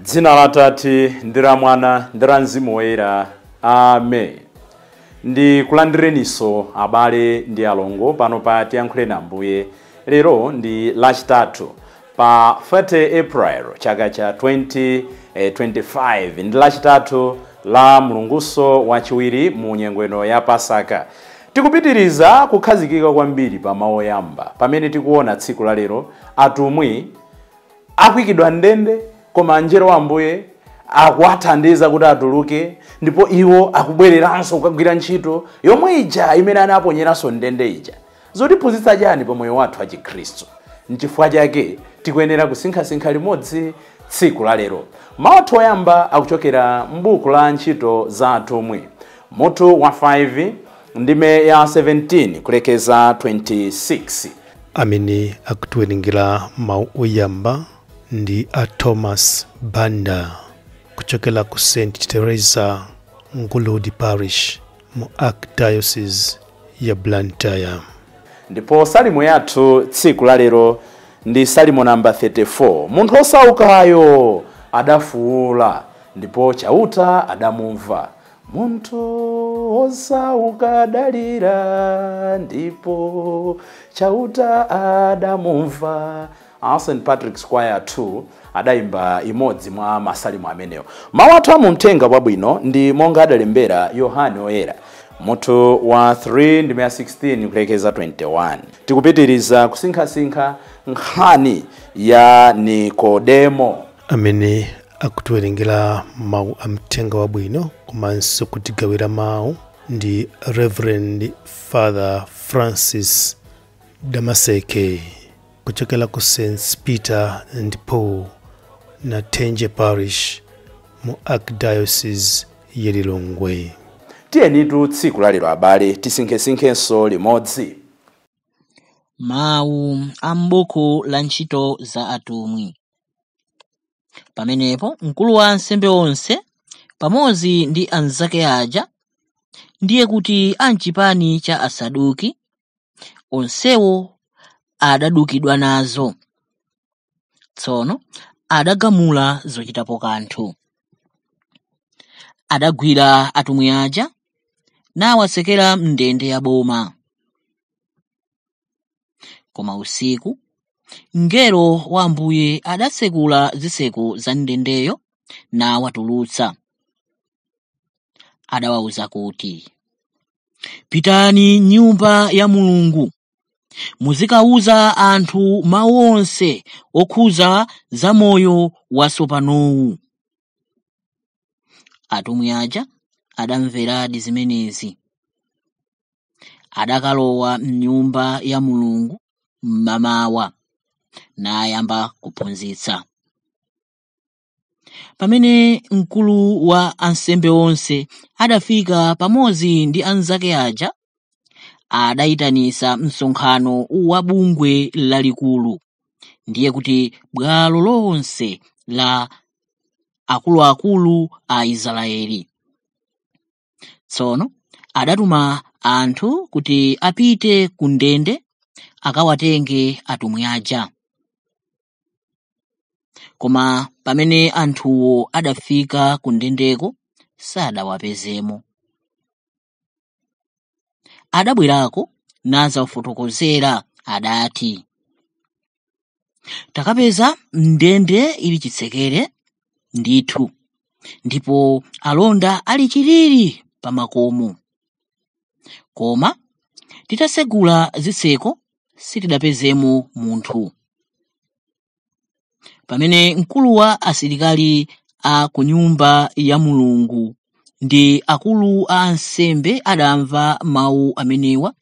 Dzina la Tate ndi la Mwana ndi la Mzimu Woyera. Amen. Ndi kulandireniso abale ndi alongo pano pa Tiyankhule na Ambuye. Lero ndi lachitatu pa 30 April chaka cha 2025 ndi lachitatu la mulunguso wachiwiri mu nyengweno ya Pasaka. Tikupitiriza kukhazikika kwambiri pa mawu oyamba pamene tikuona tsiku la lero atumwi akuyikidwa ndende koma angelo wa Ambuye akuwathandiza kuti atuluke ndipo iwo akubwereranso kukagwira ntchito yomwe ija imene anaponyeraso ndende ija. Zotiphunzitsa chani pa moyo wathu wa Chikhristu? N'chifukwa chake tikuyenera kusinkhasinkha limodzi tsiku la lero. Mawu athu oyamba akuchokera m'buku la ntchito za atumwi mutu wa 5 ndime ya 17 kulekeza 26. Amene akutiwerengera mawu oyamba ndi a Thomas Banda kuchokera ku St. Teresa Nguludi Parish mu Archdiocese ya Blantyre. Ndipo salimo yathu tsiku la lero ndi salimo namba 34. Munthu osaukayo adafuula ndipo chauta adamumva. Munthu osauka adalira ndipo chauta adamumva. St. Patrick's Choir 2 adaimba imodzi mwa masalimo amenewo. Mawu athu amumthenga wabwino ndi monga adalembera Yohane Oyera mutu wa 3 ndime ya 16 kulekeza 21. Tikupitiriza kusinkhasinkha nkhani ya Nikodemo amene akutiwerengera mawu amthenga wabwino komanso kutigawira mawu ndi Reverend Father Francis Damaseke kuchokera ku St. Peter and Paul na Tenje Parish mu Archdiocese ya Lilongwe. Tiyenitu tsiku la lero abale tisinkhesinkhenso limodzi. Mawu ambuku la ntchito za atumwi. Pamenepo mkulu wa ansembe onse pamodzi ndi anzake aja, ndiye kuti anchipani cha Asaduki, onsewo adadukidwa nazo. Tsono adagamula zochitapo kanthu. Adagwira atumwi aja nawasekera mndende ya boma. Koma usiku mngelo wa Ambuye adasekula zitseko za ndendeyo nawatulutsa. Adawawuza kuti, pitani nyumba ya Mulungu, muzikawuza anthu mawu onse okhuza za moyo watsopanowu. Atumwi aja adamveradi zimenezi. Adakalowa m'nyumba ya Mulungu mmamawa nayamba kuphunzitsa. Pamene mkulu wa ansembe onse adafika pamodzi ndi anzake aja, adayitanisa msonkhano wa bungwe lalikulu, ndiye kuti bwalo lonse la akuluakulu a Israeli. Tsono adatuma anthu kuti apite ku ndende akawatenge atumwi aja. Koma pamene anthuwo adafika ku ndendeko sadawapezemo. Adabwerako nazawafotokozera adati, takapeza ndende ili chitsekere ndithu, ndipo alonda ali chilili pa makomo. Koma titasegula zitseko sitidapezemo munthu. Pamene mkulu wa asilikali a ku nyumba ya Mulungu ndi akulu a ansembe adamva mawu amenewa,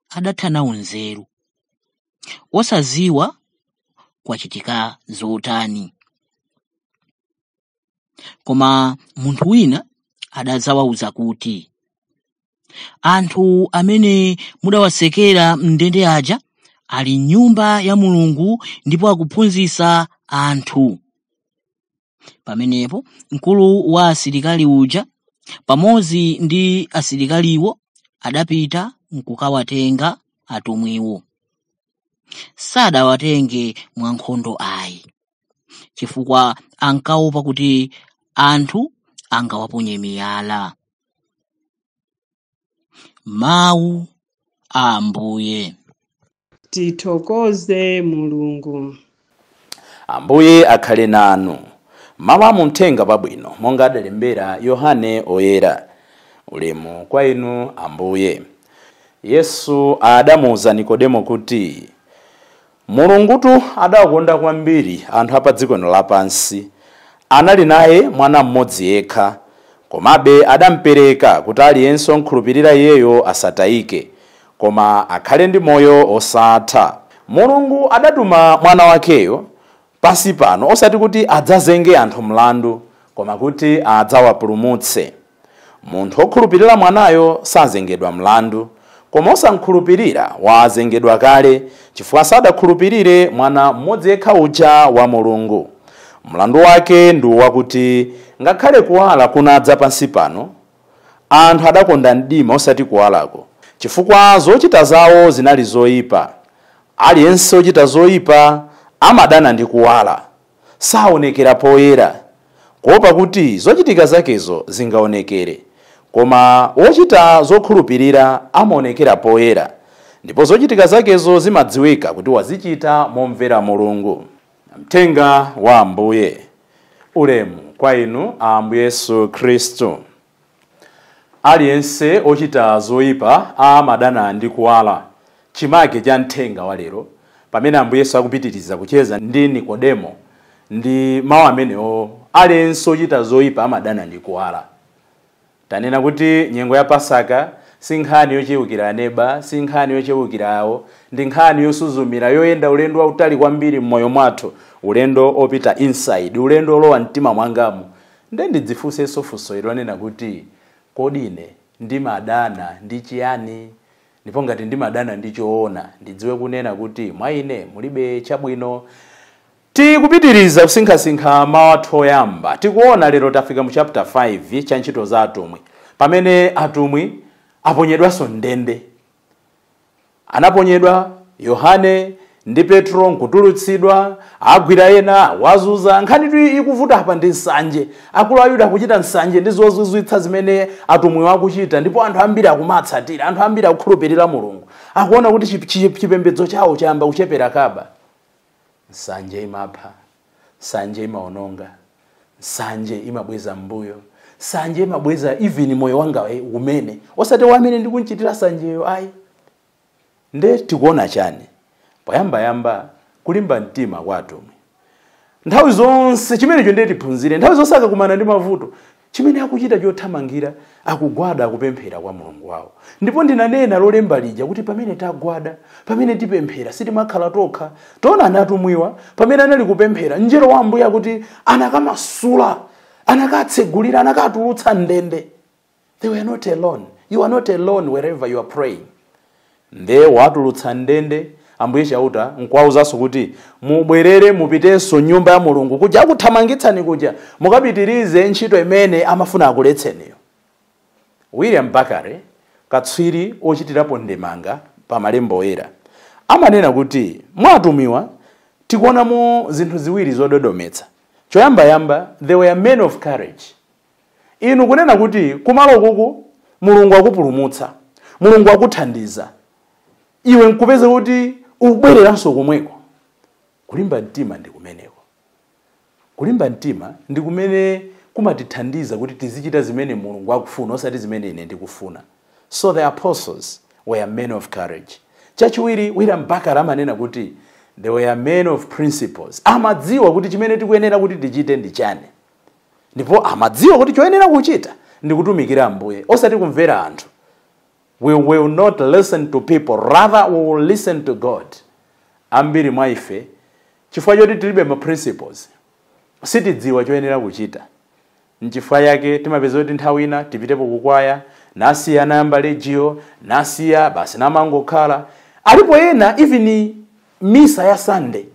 adathanawo nzeru, osaziwa kwachitika zotani. Koma munthu wina adadzawawuza kuti, anthu amene mudawasekera mndende aja ali m'nyumba ya Mulungu ndipo akuphunzitsa anthu. Pamenepo mkulu wa asilikali uja pamodzi ndi asilikaliwo adapita nkukawatenga atumwiwo. sadawatenge mwankhondo ayi, chifukwa ankaopa kuti anthu angawaponye miyala. Mawu a Ambuye. Tithokoze Mulungu. Ambuye akhale nanu. Mawu a Uthenga Wabwino monga adalembera Yohane Oyera. Ulemu kwa inu Ambuye. Yesu adamuwuza Nikodemo kuti Mulungutu adakonda kwambiri anthu apa dziko lapansi, anali naye mwana mmodzi yekha, komabe adampereka kuti aliyense okhulupirira iyeyo asatayike, koma akhale ndi moyo osatha. Mulungu adatuma mwana wakeyo pansi pano osati kuti adzazenge anthu mlandu, koma kuti adzawapulumutse. Munthu okhulupirira mwanayo sazengedwa mlandu, koma osankhulupirira wazengedwa kale, chifukwa sadakhulupirire mwana mmodzi yekha uja wa Mulungu. Mlandu wake ndi wakuti ngakhale kuwala kunadza pansi pano, anthu adakonda mdima osati kuwalako, chifukwa zochita zawo zinali zoyipa. Aliyense ochita zoyipa amadana ndi kuwala, saonekera poyera, kuopa kuti zochitika zakezo zingaonekere. Koma wochita zokhulupirira amaonekera poyera, ndipo zochitika zakezo zimadziwika kuti wazichita momvera Mulungu. Uthenga wa Ambuye. Ulemu kwa inu Ambuye Yesu Khristu. Aliyense ochita zoyipa amadana ndi kuwala. Chimake cha uthenga wa lero pamene Ambuye Yesu akupitiriza kucheza ndi Nikodemo ndi mawu amenewo, aliyense ochita zoyipa amadana ndi kuwala. Tanena kuti nyengo ya Pasaka si nkhani yochewukira aneba, si nkhani yochewukira awo, ndi nkhani yosuzumira yoyenda ulendo wautali kwambiri mmoyo mwathu, ulendo opita inside, ulendo olowa mtima mwangamu. Ndidzifunse funso ilonena kuti kodi ine ndimadana ndi chiyani? Ndipo ngati ndimadana ndi choona, ndidziwe kunena kuti mwa ine mulibe chabwino. Tikupitiriza kusinkhasinkha mawu athu oyamba. Tikuona lero tafika mu chapter 5 cha ntchito za atumwi, pamene atumwi aponyedwanso ndende. Anaponyedwa Yohane ndi Petro nkutulutsidwa, agwira ena wazuza. Nkhani ikuvuta apa ndi nsanje. Akulu Ayuda akuchita nsanje ndi zozizwitsa zimene atumwi wakuchita, ndipo anthu ambiri akumatsatira, anthu ambiri akukhulupirira Mulungu. Akuona kuti chipembedzo chawo chayamba kuchepera kaba. Nsanje imapha, nsanje imaononga, nsanje imabweza mbuyo, nsanje imabweza even moyo wanga umene osati wamene ndikunchitira sanjeyo ayi. Nde tikuona chani? Poyamba kulimba mtima kwa atumwi. Nthawi zonse chimenecho ndiye tiphunzire. Nthawi zonse akakumana ndi mavuto, chimene akuchita chothamangira akugwada akupemphera kwa Mulungu wawo. Ndipo ndinanena lolemba lija kuti pamene tagwada, pamene tipemphera sitimakhala tokha. Toona anatumwiwa pamene anali kupemphera, mngelo wa Ambuye akuti anakamasula, anakatsegulira, anakatulutsa ndende. They were not alone. You are not alone wherever you are praying. Nde watulutsa ndende. Ambuye chauta nkwauzaso kuti mubwerere mupitenso nyumba ya Mulungu kuja akuthamangitsani kuja mukapitirize ntchito imene amafuna akuletseniyo. William Bakare, katswiri ochitirapo ndemanga pa malemba oyera, amanena kuti mwatumiwa tikuonamo zinthu ziwiri zododometsa. Choyamba they were men of courage. Inu kunena kuti kumalo kuku Mulungu akupulumutsa, Mulungu akuthandiza, iwe nkupeza kuti ubwereranso komweko. Kulimba mtima ndi kumeneko. Kulimba mtima ndi kumene kumatithandiza kuti tizichita zimene Mulungu akufuna osati zimene ine ndikufuna. So the apostles were men of courage. Chachiwiri William Bakare amanena kuti they were men of principles. Amadziwa kuti chimene tikuyenera kuti tichite ndi chani. Ndipo amadziwa kuti choyenera kuchita ndi kutumikira Ambuye osati kumvera anthu. We will not listen to people, rather we will listen to God. Ambiri mwa ife chifukwa choti tilibe ma principles, sitidziwa choyenera kuchita. Nchifukwa yake timapeza kuti nthawi ina tipitepo kukwaya, nasiya anayamba legio, nasiya basi namangokhala. Alipo ena even misa ya Sunday,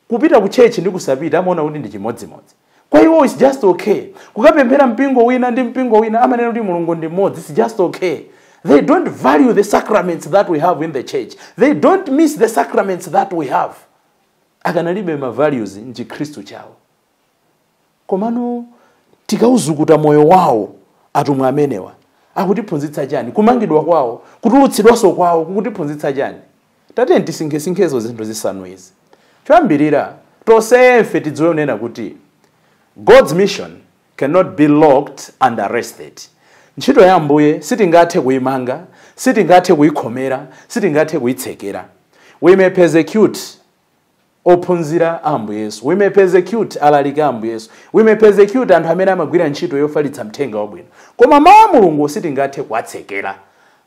kupita ku church ndi kusapita amaona kuti ndi chimodzimodzi. Kwa hiyo it's just okay. Kukapemphera mpingo wina ndi mpingo wina amanena kuti Mulungu ndi mmodzi, it's just okay. They don't value the sacraments that we have in the church. They don't miss the sacraments that we have. Akanalibe ma values nchi Kristu chawo. Komano tikauzukuta moyo wawo atumwe amenewa. Akutiphunzitsa chani? Kumangidwa kwawo, kutulutsidwaso kwawo, kukutiphunzitsa chani? Tate ndisinkhesinkhezo zinthu zisanu izi. Choyambirira tosefe tidziwe unena kuti God's mission cannot be locked and arrested. Ntchito ya Ambuye sitingathe kuyimanga, sitingathe kuyikhomera, sitingathe kuyitsekera. We may persecute ophunzira Ambuye Yesu. We may persecute alaliki Ambuye Yesu. We may persecute anthu amene amagwira ntchito yofalitsa mthenga wabwino. Koma mawu a Mulungu sitingathe kuwatsekera.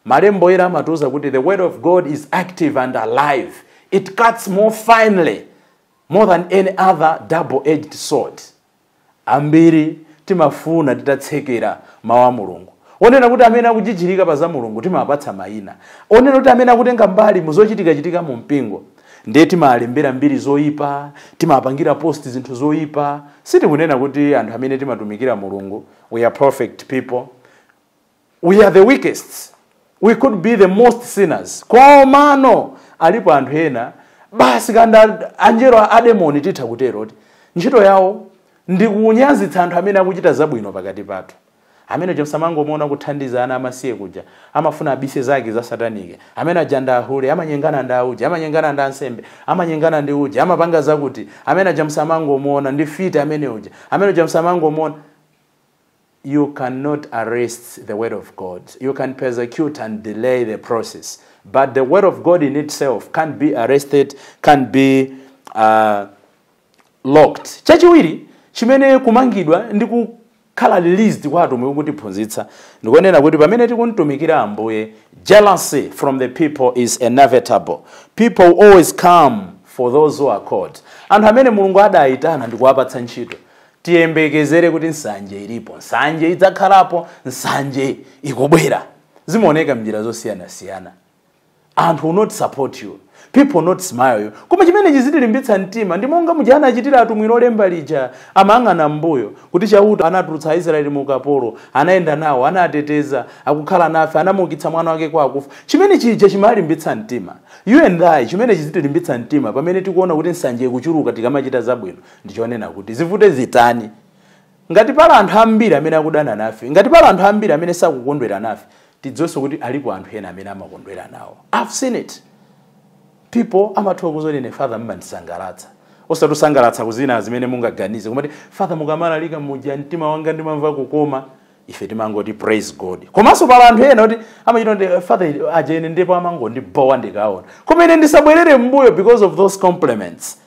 Malemba oyera amatiuza kuti the word of God is active and alive. It cuts more finely, more than any other double-edged sword. Ambiri timafuna titatsekera mawu a Mulungu. Onena kuti amene akujichirika pa za Mulungu timapatsa mayina. Onena kuti amene akutenga mbali muzochitika mu mpingo ndiye timalembera mbiri zoyipa, timapangira post zinthu zoyipa. Sitikunena kuti anthu amene timatumikira Mulungu we are perfect people. We are the weakest. We could be the most sinners. Komano alipo anthu ena basi kanda angelo a demoni titha kutero ntchito yawo ndi kunyazitsa anthu amene akuchita zabwino pakati pathu. Amene Jamesamango muona kuthandiza ana amasiye kuja, amafuna abise zake za satanike, amene ajanda ahule, amanyengana nda uja, amanyengana nda nsembe, amanyengana ndi uja, amapanga zakuti, amene Jamesamango muona ndi fiti amene uja, amene Jamesamango muona. You cannot arrest the word of God. You can persecute and delay the process. But the word of God in itself can't be arrested, can't be locked. Chachiwiri, chimene kumangidwa ndi kukhala released kwa atumwi kutiphunzitsa ndikonena kuti pamene tikunitumikira Ambuye, jealousy from the people is inevitable. People always come for those who are called. Anthu amene Mulungu adayitana ndi kuwapatsa ntchito, tiyembekezere kuti nsanje ilipo, nsanje idzakhalapo, nsanje ikubwera. Zimaoneka mnjira zosiyana-siyana. Anthu will not support you. People will not smile you. Koma chimene chizitilimbitsa mtima ndi monga mujana achitira atumwi olemba lija amang'ana mbuyo kuti chauta anatulutsa Israeli mu ukapolo, anaenda nawo, anateteza, akukhala nafe, anamukitsa mwana wake kwa akufa. Chimene chija chimalimbitsa mtima. You and I, chimene chizitilimbitsa mtima pamene tikuona kuti nsanje ikuchuluka tikamachita zabwino, ndichonena kuti zivute zitani. Ngati pala anthu ambiri amene akudana nafe, ngati pala anthu ambiri amene sakukondwera nafe, tidziwenso kuti alipo anthu ena amene amakondwera nawo. I've seen it. People amathiwa kuzonene Father mmandisangalatsa. Osatusangalatsa kuzina zimene mungaganize. Kumati Father mukamalalika muja mtima wanga ndimamva kukoma. Ife timangoti praise God. Komanso pala anthu ena kuti amachita ndi Father ajene ndipo amangondi bowa ndikaona. Koma ine ndisabwerere mbuyo because of those compliments.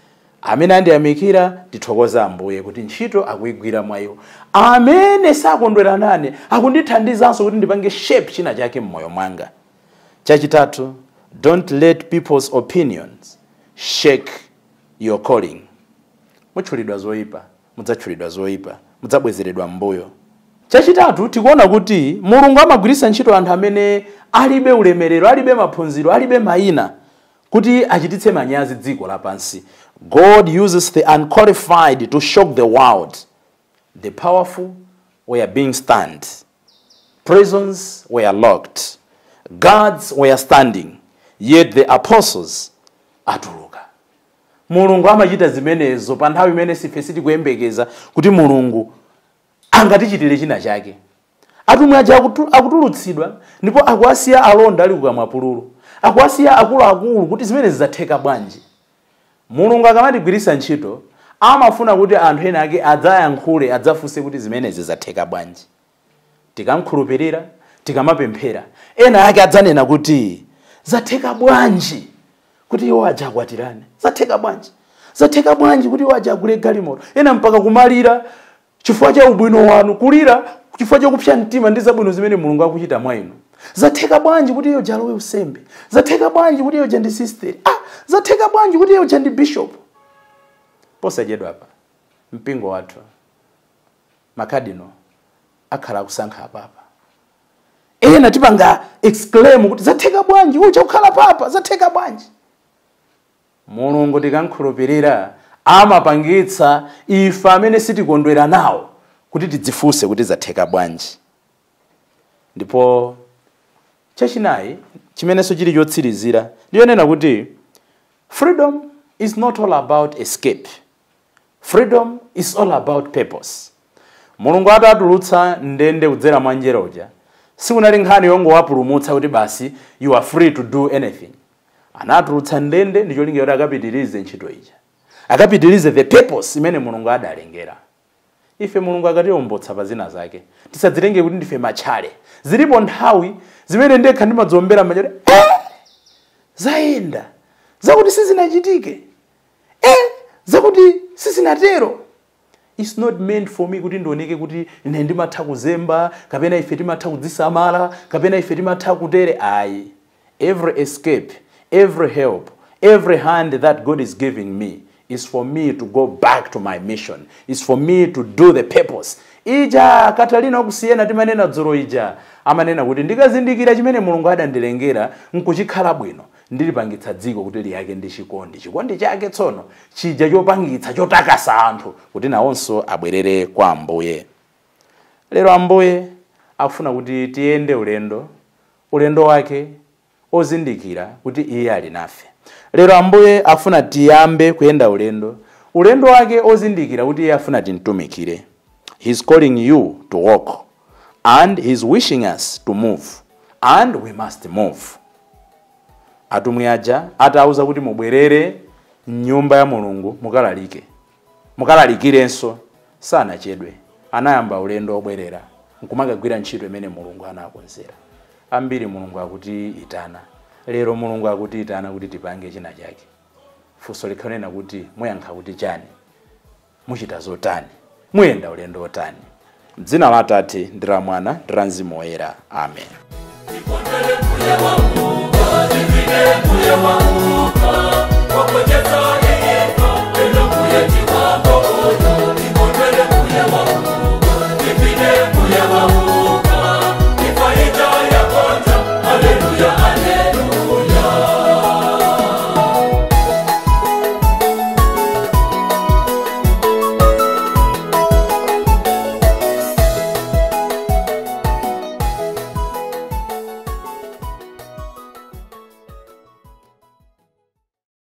Amene andiyamikira tithokoza Ambuye kuti ntchito akuyigwira mwayo. Amene sakondwera nane akundithandizanso kuti ndipange shape china chake mmoyo mwanga. Chachitatu, don't let people's opinions shake your calling. Muchulidwa zoyipa, mudzachulidwa zoyipa, mudzabwezeredwa mbuyo. Chachitatu tikuona kuti Mulungu amagwiritsa ntchito anthu amene alibe ulemerero, alibe maphunziro, alibe mayina kuti achititse manyazi dziko lapansi. God uses the unqualified to shock the world. The powerful were being stunned. Prisons were locked. Guards were standing. Yet the apostles atuluka. Mulungu amachita zimenezo pa nthawi imene sife sitikuyembekeza kuti Mulungu angatichitire china chake. Atumwi aja akutulutsidwa ndipo akuwasiya alonda ali kukamwapululu. Akuwasiya akuluakulu kuti zimene zidzatheka bwanji. Mulungu akamatigwiritsa ntchito amafuna kuti anthu ena ake adzayankhule, adzafunse kuti zimene zidzatheka bwanji. Tikamkhulupirira, tikamapemphera, ena ake adzanena kuti zatheka bwanji kuti iwo aja akwatirane. Zatheka bwanji. Zatheka bwanji kuti iwo aja agule galimoto. Ena mpaka kumalira chifukwa cha ubwino wanu, kulira chifukwa cha kupsa mtima ndi zabwino zimene Mulungu akuchita mwa inu. Zatheka bwanji kuti iyo jalowe usembe. Zatheka bwanji kuti iyo jandi sister. Zatheka bwanji kuti iyo jandi bishop. Posachedwa apa. Mpingo wathu. Makadino akhala kusankha papa. Ena tipanga exclaim kuti zatheka bwanji ucha kukhala papa, zatheka bwanji. Mulungu tikankhulupirira amapangitsa ife amene sitikondwera nawo kuti tidzifunse kuti zatheka bwanji. Ndipo chachinayi chimenenso chili chotsirizira ndiyonena kuti freedom is not all about escape. Freedom is all about purpose. Mulungu atatulutsa ndende kudzera mwa njera uja sikunali nkhani yongowapulumutsa kuti basi you are free to do anything. Anatulutsa ndende ndi cholinga kuti akapitirize ntchito ija, akapitirize the purpose imene Mulungu adalengera. Ife Mulungu akatiombotsa pa zina zake tisadzitenge kuti ndife matchale. Zilipo nthawi zimene ndekha ndimadzombera machale zayenda zakuti sizinachitike, zakuti sizinatero. It's not meant for me kuti ndioneke kuti ine ndimatha kuzemba kapena ife timatha kudzisamala kapena ife timatha kutere. Ayi, every escape, every help, every hand that God is giving me is for me to go back to my mission. It's for me to do the purpose. Ija Katalina kusiyena timanena dzoro ija amanena kuti ndikazindikira chimene Mulungu adandilengera nkuchikhala bwino ndilipangitsa dziko kuti liyake ndi chikondi chake tsono chija chopangitsa chotakasa anthu kuti nawonso abwerere kwa Ambuye. Lero Ambuye akufuna kuti tiyende ulendo wake ozindikira kuti iye ali nafe. Lero Ambuye akufuna tiyambe kuyenda ulendo wake ozindikira kuti iye afuna timtumikire. He's calling you to walk and he's wishing us to move and we must move. Atumwi aja atauza kuti mubwerere nyumba ya Mulungu mukalalikirenso sanachedwe. Anayamba ulendo obwerera nkumakagwira ntchito imene Mulungu anakonzera. Ambiri Mulungu akuti itana. Lero Mulungu akuti itana kuti tipange china chake. Funso likanena kuti muyankha kuti chani, muchita zotani, muyenda ulendo otani. M'dzina la Atate ndi la Mwana ndi la Mzimu Woyera. Amen.